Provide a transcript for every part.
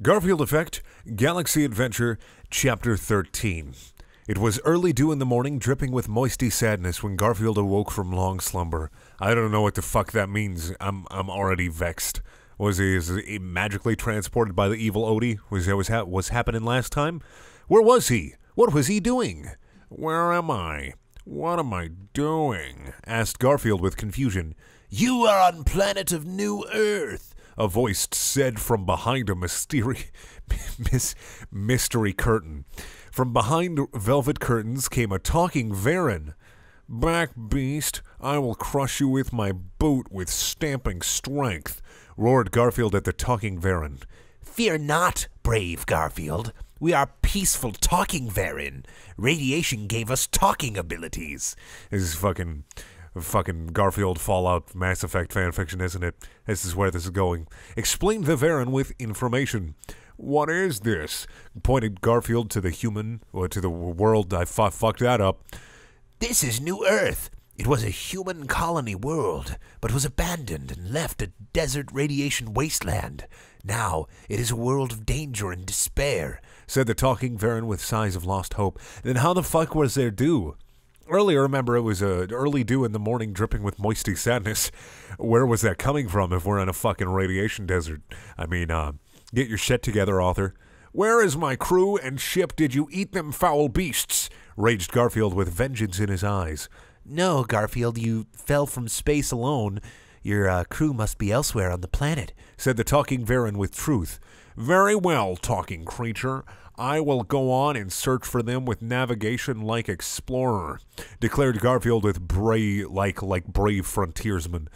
Garfield Effect, Galaxy Adventure, Chapter 13. It was early dew in the morning, dripping with moisty sadness, when Garfield awoke from long slumber. I don't know what the fuck that means. I'm already vexed. Is he magically transported by the evil Odie? Was that what's happening last time? Where was he? What was he doing? Where am I? What am I doing? Asked Garfield with confusion. You are on planet of New Earth, a voice said from behind a mystery curtain. From behind velvet curtains came a talking Varan. Back, beast, I will crush you with my boot with stamping strength, roared Garfield at the talking Varan. Fear not, brave Garfield. We are peaceful talking Varan. Radiation gave us talking abilities. This is fucking Garfield Fallout Mass Effect fanfiction, isn't it? This is where this is going. Explained the Varan with information. What is this? Pointed Garfield to the human, or to the world. I fucked that up. This is New Earth. It was a human colony world, but was abandoned and left a desert radiation wasteland. Now it is a world of danger and despair, said the talking Varan with sighs of lost hope. Then how the fuck was there dew? Earlier, remember, it was early dew in the morning dripping with moisty sadness. Where was that coming from if we're in a fucking radiation desert? I mean, get your shit together, author. Where is my crew and ship? Did you eat them foul beasts? Raged Garfield with vengeance in his eyes. No, Garfield, you fell from space alone. Your crew must be elsewhere on the planet, said the talking Varan with truth. Very well, talking creature. I will go on and search for them with navigation like explorer, declared Garfield with brave frontiersman.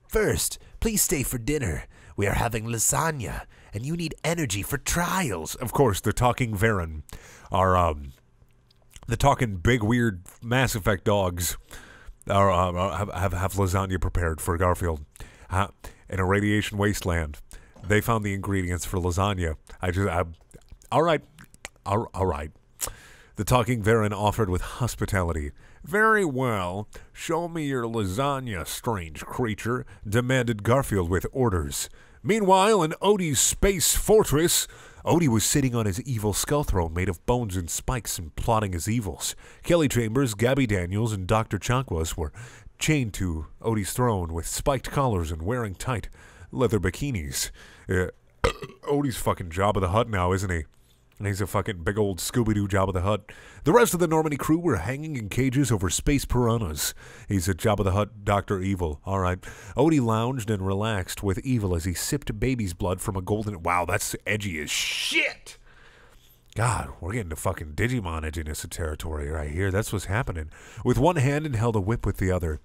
First, please stay for dinner. We are having lasagna, and you need energy for trials. Of course, the talking Varan are the talking big weird Mass Effect dogs have lasagna prepared for Garfield in a radiation wasteland. They found the ingredients for lasagna. All right. The talking Varan offered with hospitality. Very well. Show me your lasagna, strange creature, demanded Garfield with orders. Meanwhile, in Odie's space fortress, Odie was sitting on his evil skull throne made of bones and spikes and plotting his evils. Kelly Chambers, Gabby Daniels, and Dr. Chankwas were chained to Odie's throne with spiked collars and wearing tight leather bikinis. Odie's fucking Jabba the Hutt now, isn't he? And he's a fucking big old Scooby-Doo Jabba the Hutt. The rest of the Normandy crew were hanging in cages over space piranhas. He's a Jabba the Hutt Dr. Evil. All right. Odie lounged and relaxed with Evil as he sipped baby's blood from a golden... Wow, that's edgy as shit! God, we're getting to fucking Digimon edginess territory right here. That's what's happening. With one hand and held a whip with the other.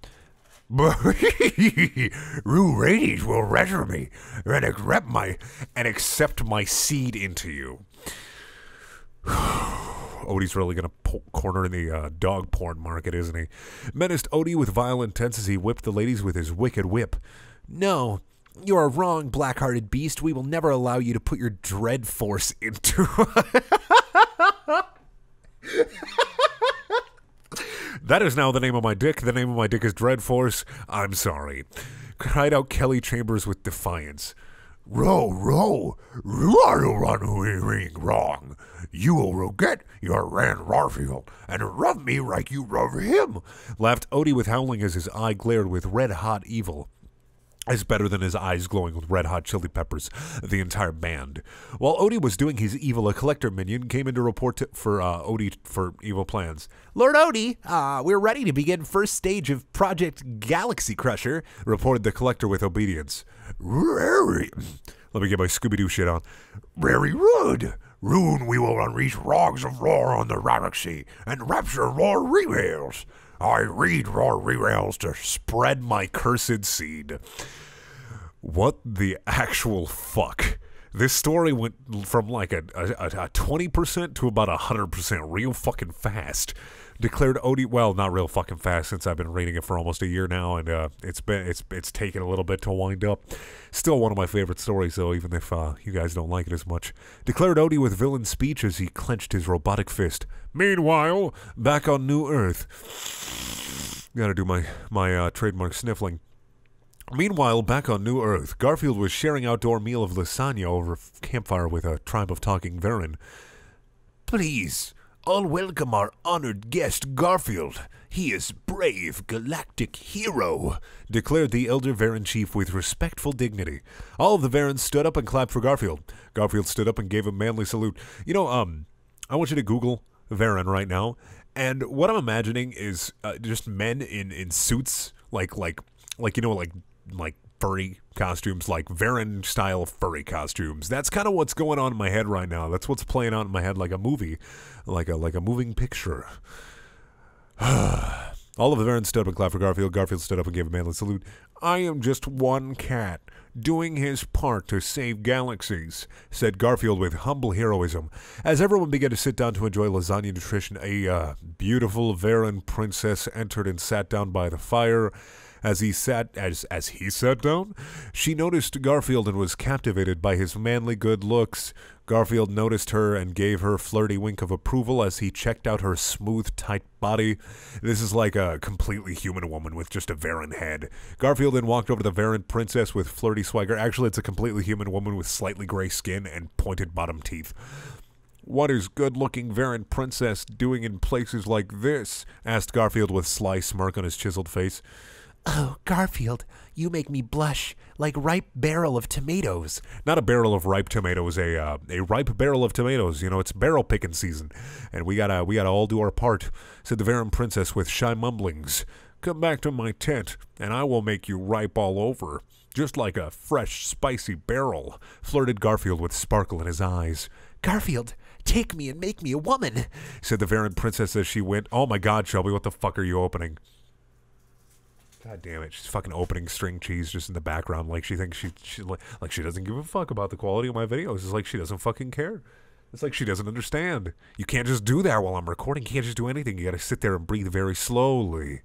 Rue Radies will resurrect me and accept my seed into you. Odie's really going to corner in the dog porn market, isn't he? Menaced Odie with violent tense as he whipped the ladies with his wicked whip. No, you are wrong, black-hearted beast. We will never allow you to put your dread force into... That is now the name of my dick. The name of my dick is Dreadforce. I'm sorry. Cried out Kelly Chambers with defiance. Row, you are the one who is being wrong. You will get your Rand Garfield and rub me like you rub him, laughed Odie with howling as his eye glared with red-hot evil. Is better than his eyes glowing with red-hot chili peppers, the entire band. While Odie was doing his evil, a collector minion came in to report for Odie for evil plans. Lord Odie, we're ready to begin first stage of Project Galaxy Crusher, reported the collector with obedience. Very. Let me get my Scooby-Doo shit on. Very good. Soon we will unleash rogs of roar on the galaxy and rapture roar rerails. I read roar rerails to spread my cursed seed. What the actual fuck? This story went from like a 20% to about 100% real fucking fast. Declared Odie, well, not real fucking fast since I've been reading it for almost a year now, and it's taken a little bit to wind up. Still one of my favorite stories, though, even if you guys don't like it as much. Declared Odie with villain speech as he clenched his robotic fist. Meanwhile, back on New Earth. Gotta do my trademark sniffling. Meanwhile, back on New Earth, Garfield was sharing outdoor meal of lasagna over a campfire with a tribe of talking Varen. Please, all welcome our honored guest, Garfield. He is brave, galactic hero, declared the elder Varen chief with respectful dignity. All of the Varens stood up and clapped for Garfield. Garfield stood up and gave a manly salute. You know, I want you to Google Varen right now, and what I'm imagining is just men in suits, like furry costumes, like Varen style furry costumes. That's kind of what's going on in my head right now. That's what's playing out in my head, like a movie, like a moving picture. All of the Varens stood up and clapped for Garfield. Garfield stood up and gave a manly salute. I am just one cat, doing his part to save galaxies, said Garfield with humble heroism. As everyone began to sit down to enjoy lasagna nutrition, a beautiful Varen princess entered and sat down by the fire. As he sat down, she noticed Garfield and was captivated by his manly good looks. Garfield noticed her and gave her a flirty wink of approval as he checked out her smooth, tight body. This is like a completely human woman with just a Varen head. Garfield then walked over to the Varen princess with flirty swagger. Actually, it's a completely human woman with slightly gray skin and pointed bottom teeth. What is good-looking Varen princess doing in places like this? Asked Garfield with sly smirk on his chiseled face. Oh, Garfield, you make me blush like ripe barrel of tomatoes. Not a barrel of ripe tomatoes, a ripe barrel of tomatoes. You know, it's barrel picking season, and we gotta all do our part, said the Varen princess with shy mumblings. Come back to my tent, and I will make you ripe all over, just like a fresh, spicy barrel, flirted Garfield with sparkle in his eyes. Garfield, take me and make me a woman, said the Varen princess as she went. Oh my God, Shelby, what the fuck are you opening? God damn it, she's fucking opening string cheese just in the background like she thinks like she doesn't give a fuck about the quality of my videos. It's like she doesn't fucking care. It's like she doesn't understand. You can't just do that while I'm recording. You can't just do anything. You gotta sit there and breathe very slowly.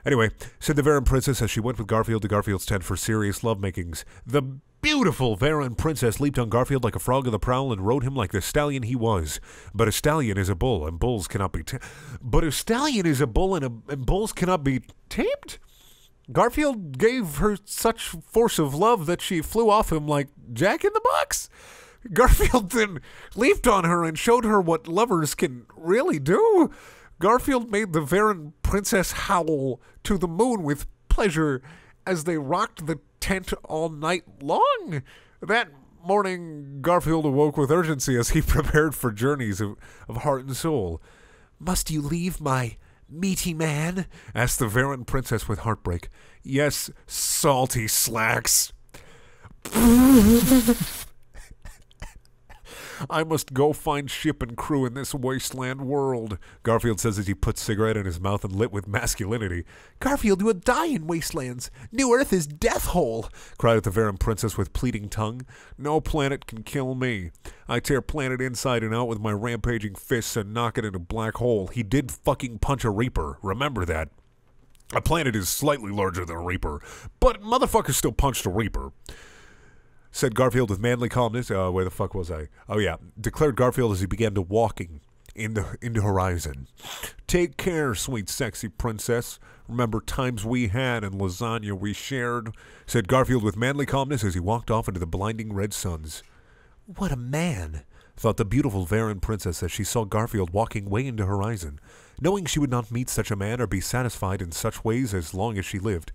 Anyway, said the Varen princess as she went with Garfield to Garfield's tent for serious lovemaking. The beautiful Varen princess leaped on Garfield like a frog of the prowl and rode him like the stallion he was. But a stallion is a bull, and bulls cannot be But a stallion is a bull, and bulls cannot be tamed? Garfield gave her such force of love that she flew off him like Jack in the Box. Garfield then leaped on her and showed her what lovers can really do. Garfield made the Varen princess howl to the moon with pleasure as they rocked the tent all night long. That morning, Garfield awoke with urgency as he prepared for journeys of heart and soul. Must you leave my meaty man? Asked the Varen princess with heartbreak. Yes, salty slacks. I must go find ship and crew in this wasteland world, Garfield says as he puts cigarette in his mouth and lit with masculinity. Garfield, you will die in wastelands. New Earth is death hole, cried out the Varen princess with pleading tongue. No planet can kill me. I tear planet inside and out with my rampaging fists and knock it in a black hole. He did fucking punch a Reaper. Remember that. A planet is slightly larger than a Reaper, but motherfucker still punched a Reaper. Said Garfield with manly calmness. Where the fuck was I? Oh yeah, declared Garfield as he began to walking into horizon. Take care, sweet sexy princess. Remember times we had and lasagna we shared, said Garfield with manly calmness as he walked off into the blinding red suns. What a man, thought the beautiful Varen princess as she saw Garfield walking way into horizon, knowing she would not meet such a man or be satisfied in such ways as long as she lived.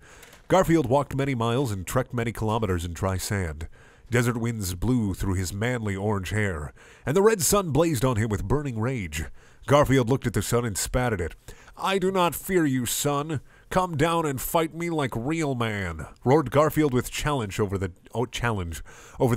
Garfield walked many miles and trekked many kilometers in dry sand. Desert winds blew through his manly orange hair, and the red sun blazed on him with burning rage. Garfield looked at the sun and spat at it. I do not fear you, sun. Come down and fight me like real man, roared Garfield with challenge over the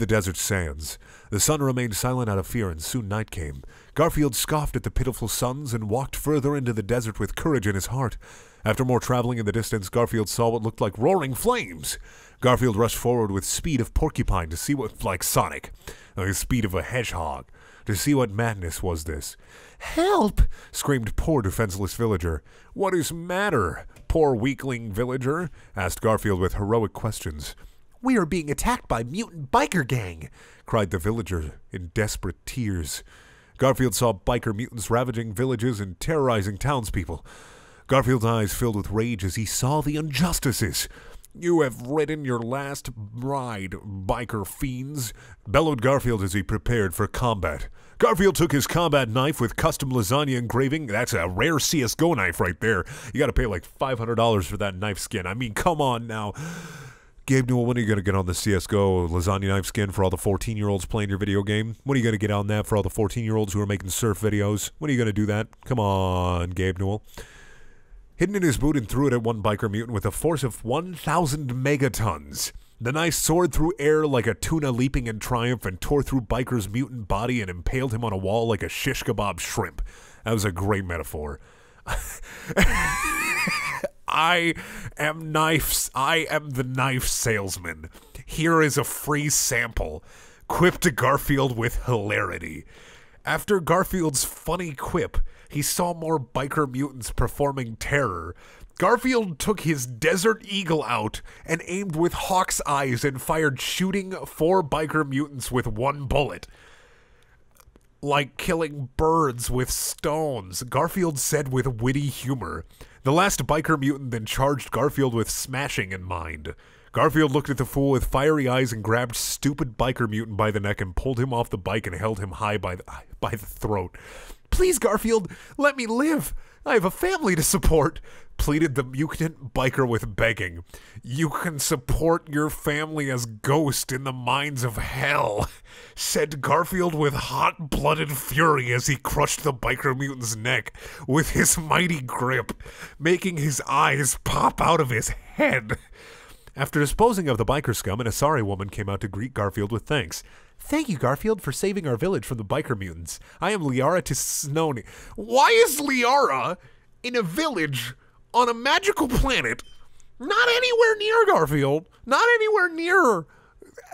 desert sands. The sun remained silent out of fear, and soon night came. Garfield scoffed at the pitiful suns and walked further into the desert with courage in his heart. After more traveling in the distance, Garfield saw what looked like roaring flames. Garfield rushed forward with speed of porcupine to see what, like Sonic, the speed of a hedgehog, to see what madness was this. Help! Screamed poor defenseless villager. What is matter, poor weakling villager? Asked Garfield with heroic questions. We are being attacked by mutant biker gang, cried the villager in desperate tears. Garfield saw biker mutants ravaging villages and terrorizing townspeople. Garfield's eyes filled with rage as he saw the injustices. You have ridden your last ride, biker fiends, bellowed Garfield as he prepared for combat. Garfield took his combat knife with custom lasagna engraving. That's a rare CSGO knife right there. You gotta pay like $500 for that knife skin. I mean, come on now. Gabe Newell, when are you going to get on the CSGO lasagna knife skin for all the 14-year-olds playing your video game? When are you going to get on that for all the 14-year-olds who are making surf videos? When are you going to do that? Come on, Gabe Newell. Hidden in his boot and threw it at one biker mutant with a force of 1,000 megatons. The knife soared through air like a tuna leaping in triumph and tore through biker's mutant body and impaled him on a wall like a shish kebab shrimp. That was a great metaphor. I am the knife salesman. Here is a free sample. Quip to Garfield with hilarity. After Garfield's funny quip, he saw more biker mutants performing terror. Garfield took his Desert Eagle out and aimed with hawk's eyes and fired, shooting 4 biker mutants with 1 bullet. Like killing birds with stones, Garfield said with witty humor. The last biker mutant then charged Garfield with smashing in mind. Garfield looked at the fool with fiery eyes and grabbed stupid biker mutant by the neck and pulled him off the bike and held him high by the throat. "Please, Garfield, let me live. I have a family to support," pleaded the mutant biker with begging. "You can support your family as ghost in the mines of hell," said Garfield with hot-blooded fury as he crushed the biker mutant's neck with his mighty grip, making his eyes pop out of his head. After disposing of the biker scum, an Asari woman came out to greet Garfield with thanks. "Thank you, Garfield, for saving our village from the biker mutants. I am Liara Tisnoni." Why is Liara in a village on a magical planet, not anywhere near Garfield, not anywhere near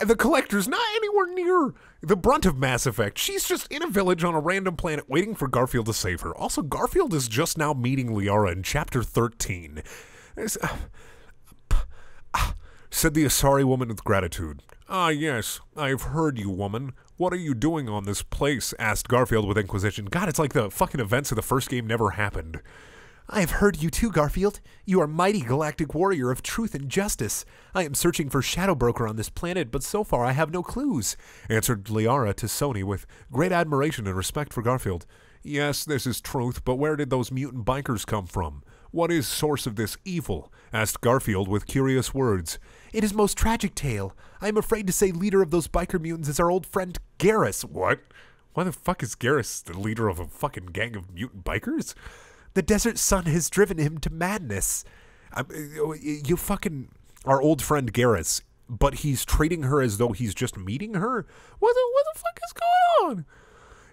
the collectors, not anywhere near the brunt of Mass Effect? She's just in a village on a random planet waiting for Garfield to save her. Also, Garfield is just now meeting Liara in Chapter 13. Said the Asari woman with gratitude. "Ah, yes, I've heard you, woman. What are you doing on this place?" asked Garfield with inquisition. God, it's like the fucking events of the first game never happened. "I have heard you too, Garfield. You are mighty galactic warrior of truth and justice. I am searching for Shadow Broker on this planet, but so far I have no clues," answered Liara to Sony with great admiration and respect for Garfield. "Yes, this is truth, but where did those mutant bikers come from? What is source of this evil?" asked Garfield with curious words. "It is most tragic tale. I am afraid to say leader of those biker mutants is our old friend Garrus." What? Why the fuck is Garrus the leader of a fucking gang of mutant bikers? "The desert sun has driven him to madness." You fucking... Our old friend Garrus, but he's treating her as though he's just meeting her? What the fuck is going on?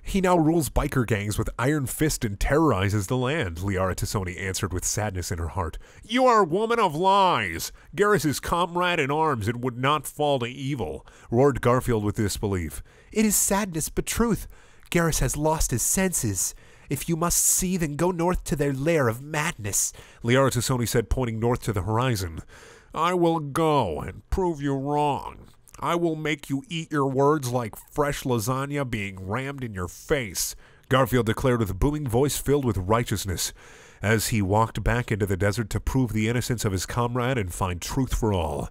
"He now rules biker gangs with iron fist and terrorizes the land," Liara Tassoni answered with sadness in her heart. "You are a woman of lies. Garrus is comrade in arms and would not fall to evil," roared Garfield with disbelief. "It is sadness but truth. Garrus has lost his senses. If you must see, then go north to their lair of madness," Liara Tassoni said, pointing north to the horizon. "I will go and prove you wrong. I will make you eat your words like fresh lasagna being rammed in your face," Garfield declared with a booming voice filled with righteousness as he walked back into the desert to prove the innocence of his comrade and find truth for all.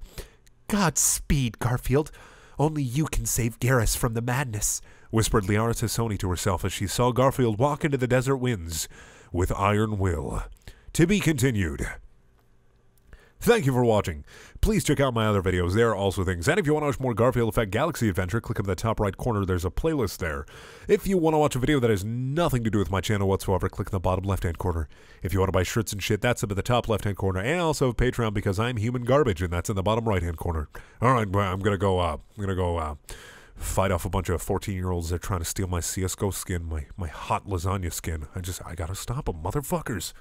"Godspeed, Garfield. Only you can save Garrus from the madness," whispered Liara Tassoni to herself as she saw Garfield walk into the desert winds with iron will. To be continued. Thank you for watching. Please check out my other videos. There are also things. And if you want to watch more Garfield Effect Galaxy Adventure, click on the top right corner. There's a playlist there. If you want to watch a video that has nothing to do with my channel whatsoever, click on the bottom left-hand corner. If you want to buy shirts and shit, that's up at the top left-hand corner. And I also have Patreon because I'm human garbage, and that's in the bottom right-hand corner. All right, well, I'm gonna go fight off a bunch of 14-year-olds that are trying to steal my CSGO skin, my hot lasagna skin. I gotta stop them, motherfuckers.